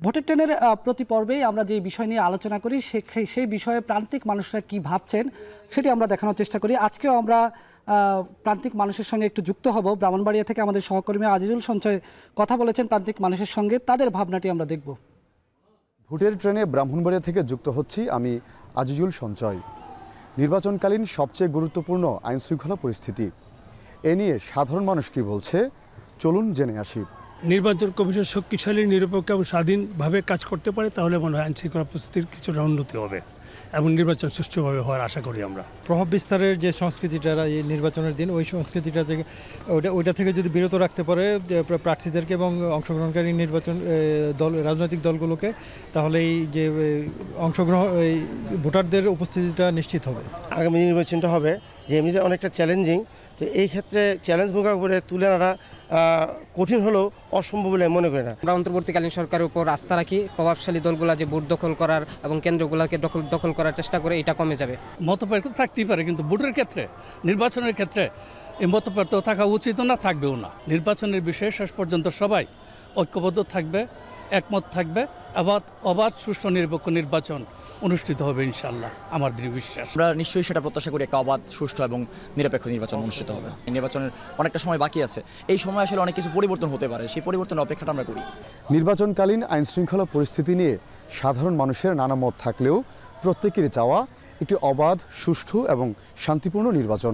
ভোটের ট্রেনের প্রতি পর্বেই আমরা যে বিষয় নিয়ে আলোচনা করি সেই বিষয়ে প্রান্তিক মানুষরা কি ভাবছেন সেটি আমরা দেখানোর চেষ্টা করি। আজকেও আমরা প্রান্তিক মানুষের সঙ্গে একটু যুক্ত হব। ব্রাহ্মণবাড়িয়া থেকে আমাদের সহকর্মী আজিজুল সঞ্চয় কথা বলেছেন প্রান্তিক মানুষের সঙ্গে, তাদের ভাবনাটি আমরা দেখব। ভোটের ট্রেনে ব্রাহ্মণবাড়িয়া থেকে যুক্ত হচ্ছি আমি আজিজুল সঞ্চয়। নির্বাচনকালীন সবচেয়ে গুরুত্বপূর্ণ আইনশৃঙ্খলা পরিস্থিতি, এ নিয়ে সাধারণ মানুষ কি বলছে চলুন জেনে আসি। নির্বাচন কমিশন শক্তিশালী, নিরপেক্ষ এবং স্বাধীনভাবে কাজ করতে পারে তাহলে মনে হয় আইনশৃঙ্খলা পরিস্থিতির কিছুটা উন্নতি হবে এবং নির্বাচন সুষ্ঠুভাবে হওয়ার আশা করি আমরা। প্রভাব বিস্তারের যে সংস্কৃতিটা এই নির্বাচনের দিন, ওই সংস্কৃতিটা থেকে ওইটা থেকে যদি বিরত রাখতে পারে প্রার্থীদেরকে এবং অংশগ্রহণকারী রাজনৈতিক দলগুলোকে, তাহলে এই যে অংশগ্রহণ ভোটারদের উপস্থিতিটা নিশ্চিত হবে। আগামী নির্বাচনটা হবে যে এমনিতে অনেকটা চ্যালেঞ্জিং, তো এই ক্ষেত্রে চ্যালেঞ্জ মোকাবিলা করে তুলে আনাটা কঠিন হলেও অসম্ভব বলে মনে করি না। আমরা অন্তর্বর্তীকালীন সরকারের উপর আস্থা রাখি, প্রভাবশালী দলগুলা যে ভোট দখল করার এবং কেন্দ্রগুলোকে দখল করার চেষ্টা করে, এটা কমে যাবে। মতপার্থক্য থাকতেই পারে, কিন্তু ভোটের ক্ষেত্রে, নির্বাচনের ক্ষেত্রে এই মতপার্থক্য থাকা উচিত না, থাকবেও না। নির্বাচনের বিষয়ে শেষ পর্যন্ত সবাই ঐক্যবদ্ধ থাকবে, একমত থাকবে, অবাধ সুষ্ঠু নিরপেক্ষ নির্বাচন অনুষ্ঠিত হবে ইনশাআল্লাহ, আমার দৃঢ় বিশ্বাস। আমরা নিশ্চয়ই সেটা প্রত্যাশা করি, একটা অবাধ সুষ্ঠু এবং নিরপেক্ষ নির্বাচন অনুষ্ঠিত হবে। নির্বাচনের অনেকটা সময় বাকি আছে, এই সময় আসলে অনেক কিছু পরিবর্তন হতে পারে, সেই পরিবর্তনের অপেক্ষাটা আমরা করি। নির্বাচনকালীন আইনশৃঙ্খলা পরিস্থিতি নিয়ে সাধারণ মানুষের নানা মত থাকলেও প্রত্যেকেরই চাওয়া একটি অবাধ, সুষ্ঠু এবং শান্তিপূর্ণ নির্বাচন।